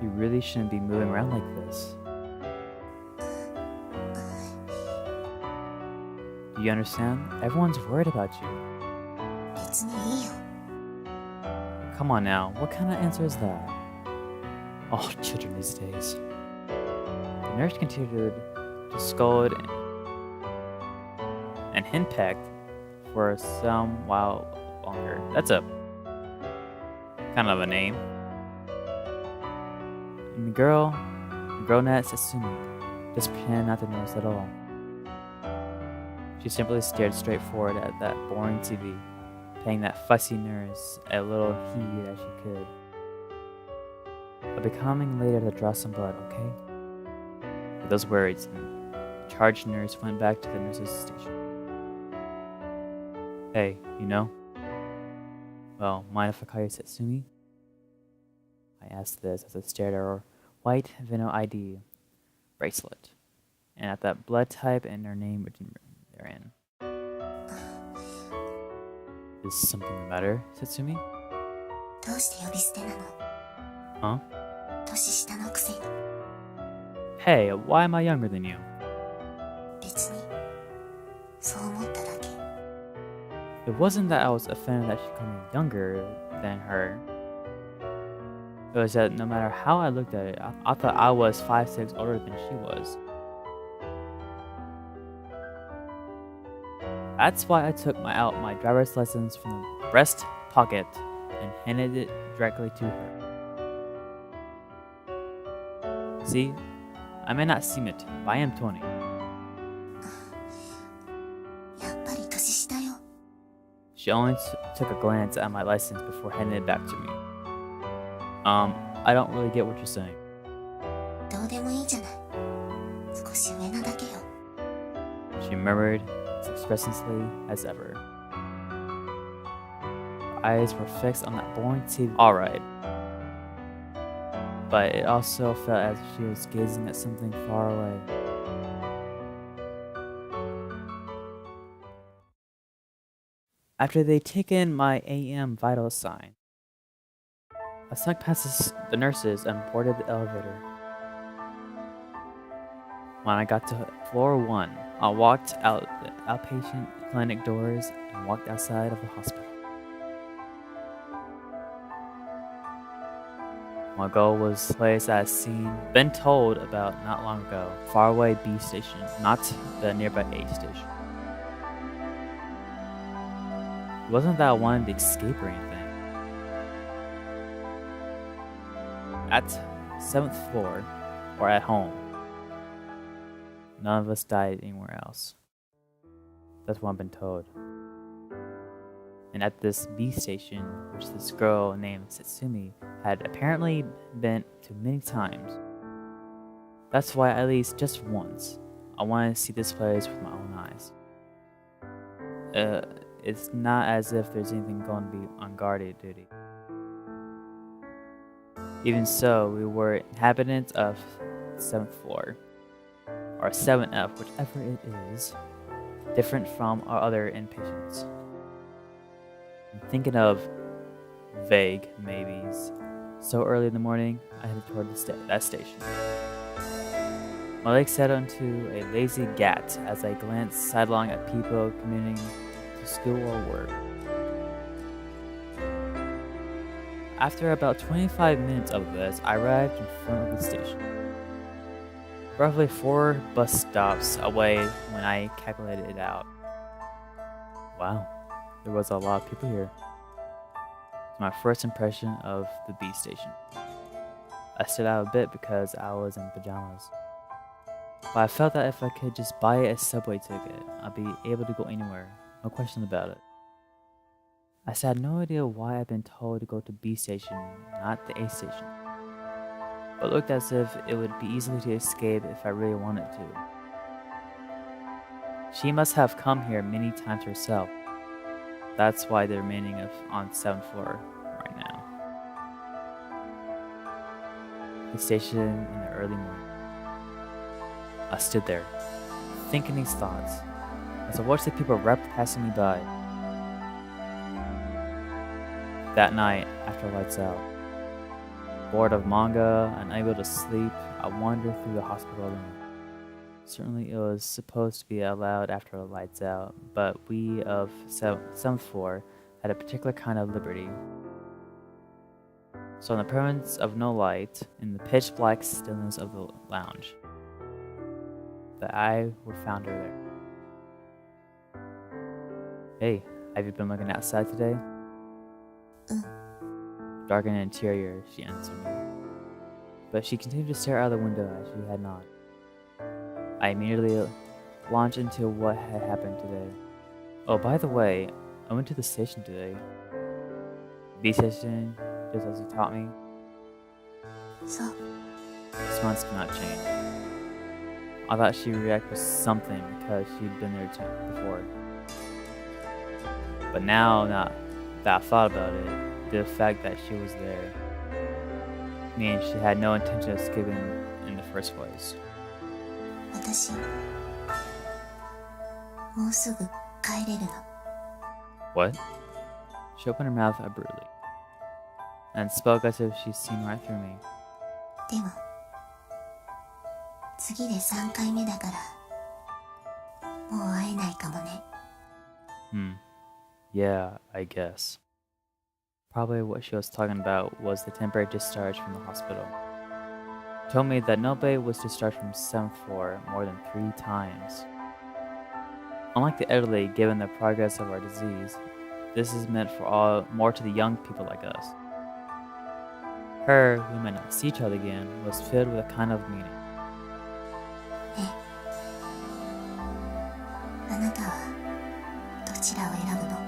You really shouldn't be moving around like this. Do you understand? Everyone's worried about you. 別にいいよ。 Come on now, what kind of answer is that? Oh, children these days. The nurse continued to scold and henpeck for some while longer. That's a kind of a name. And the girl Natsumi, just pretended not to notice at all. She simply stared straight forward at that boring TV, paying that fussy nurse a little heed as she could. But becoming later to draw some blood, okay? With those words, the charge nurse went back to the nurse's station. Hey, you know? Well, mind if I call you Satsumi? I asked this as I stared at her white vinyl ID bracelet, and at that blood type and her name written therein. Is something the matter, Satsumi? どうして呼び捨てなの? Huh? 年下のくせに。 Hey, why am I younger than you? 別に、そう思っただけ。 It wasn't that I was offended that she called me younger than her. It was that no matter how I looked at it, I thought I was 5'6" older than she was. That's why I took out my driver's license from the breast pocket and handed it directly to her. See, I may not seem it, but I am 20. やっぱり年下よ。 She only took a glance at my license before handing it back to me. I don't really get what you're saying. どうでもいいじゃない。少し上なだけよ。 She murmured as expressively as ever. Her eyes were fixed on that boring TV. Alright. But it also felt as if she was gazing at something far away. After they'd taken my AM vital sign, I snuck past the nurses and boarded the elevator. When I got to floor 1, I walked out the outpatient clinic doors and walked outside of the hospital. My goal was a place I had been told about not long ago, faraway B station, not the nearby A station. It wasn't that I wanted to escape or anything. At 7th floor, or at home, none of us died anywhere else. That's what I've been told. And at this B station, which this girl named Satsumi had apparently been to many times. That's why at least just once, I wanted to see this place with my own eyes. It's not as if there's anything going to be on guard duty. Even so, we were inhabitants of 7th floor, or 7F, whichever it is, different from our other inpatients. I'm thinking of vague maybes. So early in the morning, I headed toward that station. My legs set onto a lazy gat as I glanced sidelong at people commuting to school or work. After about 25 minutes of this, I arrived in front of the station. Roughly 4 bus stops away when I calculated it out. Wow, there was a lot of people here. It's my first impression of the B station. I stood out a bit because I was in pajamas. But I felt that if I could just buy a subway ticket, I'd be able to go anywhere, no question about it. I still had no idea why I'd been told to go to B station, not the A station. But it looked as if it would be easily to escape if I really wanted to. She must have come here many times herself. That's why they're remaining on 7th floor right now. The station in the early morning. I stood there, thinking these thoughts, as I watched the people rapidly passing me by. That night, after lights out, Bored of manga, unable to sleep, I wandered through the hospital alone. Certainly it was supposed to be allowed after the lights out, but we of 7th floor had a particular kind of liberty. So in the presence of no light, in the pitch black stillness of the lounge, that I would found her there. Hey, have you been looking outside today? Dark and interior, she answered me. But she continued to stare out of the window as she had not. I immediately launched into what had happened today. Oh, by the way, I went to the station today. B station, just as you taught me. そう Response did not change. I thought she'd react with something because she'd been there before. But now that I thought about it, the fact that she was there means she had no intention of skipping in the first place. 私もうすぐ帰れるの What? She opened her mouth abruptly and spoke as if she'd seen right through me. でも次で3回目だからもう会えないかもね Yeah, I guess. Probably what she was talking about was the temporary discharge from the hospital. Told me that nobody was discharged from 7th floor more than 3 times. Unlike the elderly, given the progress of our disease, this is meant for more to the young people like us. Her, we might not see each other again, was filled with a kind of meaning. ねあなたはどちらを選ぶの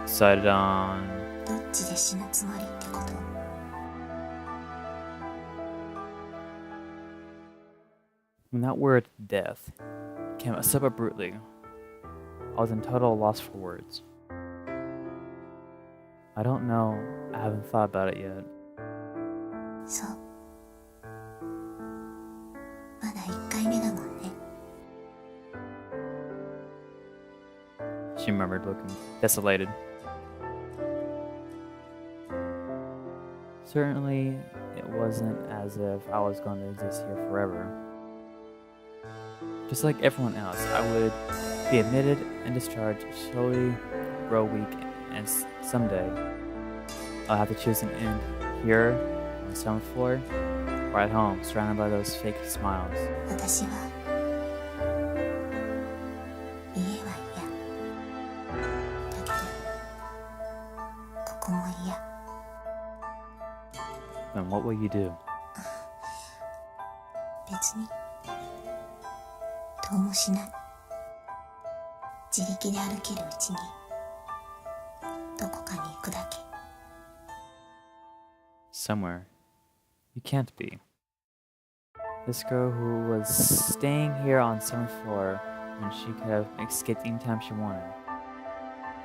Decided on... どっちで死ぬつもりってこと When that word death came out so abruptly, I was in total loss for words. I don't know, I haven't thought about it yet. そうまだ1回目だもんね She murmured, looking desolated. Certainly, it wasn't as if I was going to exist here forever. Just like everyone else, I would be admitted and discharged, slowly grow weak, and someday I'll have to choose an end here on the 7th floor or at home, surrounded by those fake smiles. 私は家は嫌だけどここも嫌 Then what will you do? 別にどうもしない自力で歩けるうちにどこかに行くだけ Somewhere. You can't be. This girl who was staying here on 7th floor when she could have escaped anytime she wanted.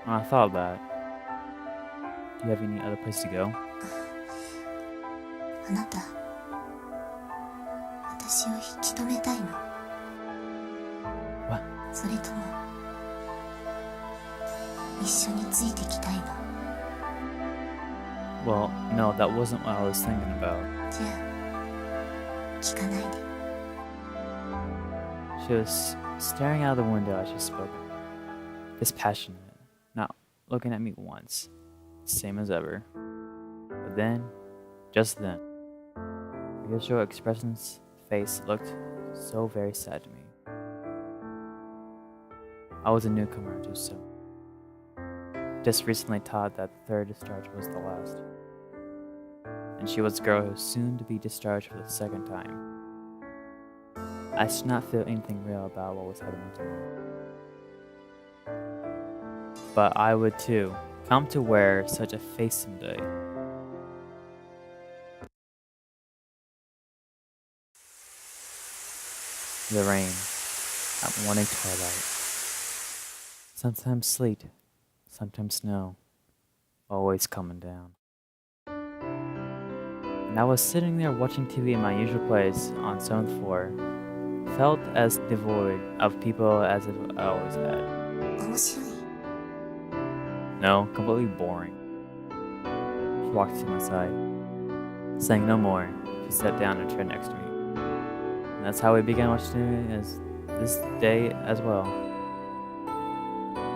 When I thought of that, do you have any other place to go? あなた私を引き止めたいの What? それとも一緒についてきたいの Well, no, that wasn't what I was thinking about. じゃあ聞かないで She was staring out of the window as she spoke, dispassionate, not looking at me once, same as ever. But then, just then, her usual expressionless face looked so very sad to me. I was a newcomer to so. Just recently taught that the 3rd discharge was the last. And she was a girl who was soon to be discharged for the 2nd time. I should not feel anything real about what was happening to me. But I would too come to wear such a face someday. The rain at morning twilight. Sometimes sleet, sometimes snow, always coming down. And I was sitting there watching TV in my usual place on 7th floor, felt as devoid of people as if I always had. 面白い No, completely boring. walked to my side. Saying no more, she sat down in a chair next to me. And that's how we began watching this day as well.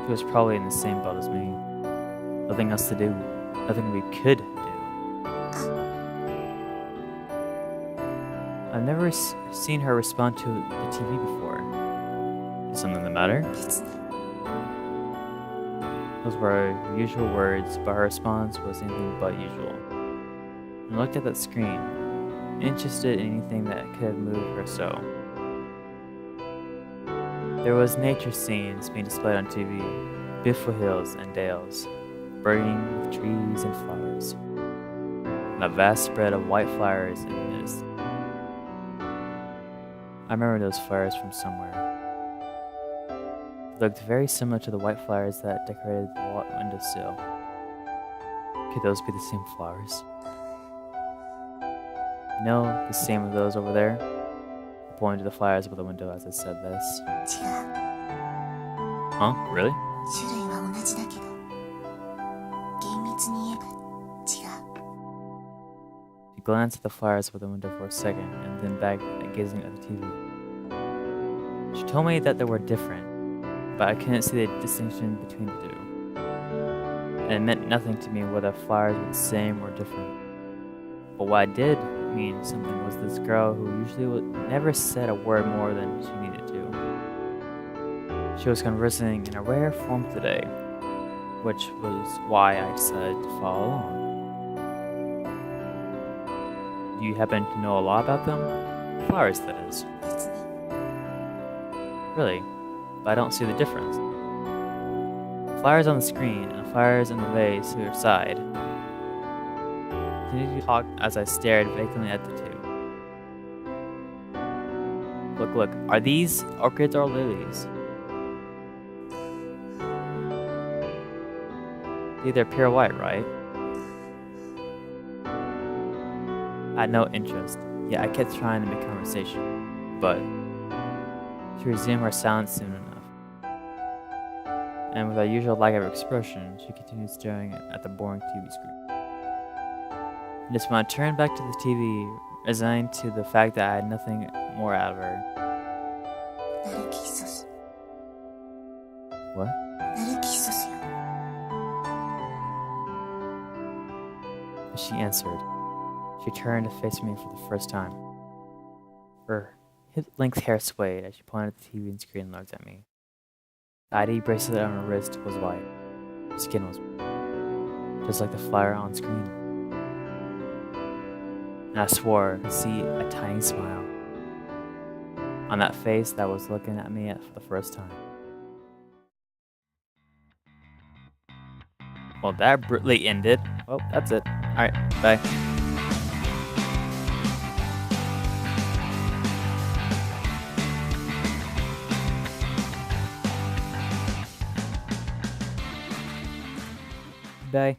She was probably in the same boat as me. Nothing else to do. Nothing we could do. I've never seen her respond to the TV before. Is something the matter? 別に Those were her usual words, but her response was anything but usual. I looked at that screen, interested in anything that could move her so. There was nature scenes being displayed on TV, beautiful hills and dales, burning with trees and flowers, and a vast spread of white flowers in the midst. I remember those flowers from somewhere. They looked very similar to the white flowers that decorated the windowsill. Could those be the same flowers? You know, the same as those over there? I pointed to the flowers over the window as I said this. 違う Huh? Really? 種類は同じだけど厳密に言えば違う She glanced at the flowers over the window for a second and then back at gazing at the TV. She told me that they were different, but I couldn't see the distinction between the two. And it meant nothing to me whether flowers were the same or different. But what did mean something was this girl who usually never said a word more than she needed to. She was conversing in a rare form today, which was why I decided to follow along. Do you happen to know a lot about them? Flowers, that is. 別に Really, but I don't see the difference. Flowers on the screen and flowers in the vase to her side. Continued to talk as I stared vacantly at the two. Look, are these orchids or lilies? They're pure white, right? I had no interest, yet I kept trying to make conversation, but she resumed her silence soon enough. And with her usual lack of expression, she continued staring at the boring TV screen. And it's when I turned back to the TV, resigned to the fact that I had nothing more out of her. ナルキッソス What? ナルキッソスよ As she answered, she turned to face me for the first time. Her hip-length hair swayed as she pointed at the TV and screen and looked at me. The ID bracelet on her wrist was white. Her skin was white, just like the flower on screen. And I swore to see a tiny smile on that face that was looking at me for the first time. Well, that brutally ended. Well, that's it. Alright, bye. Bye.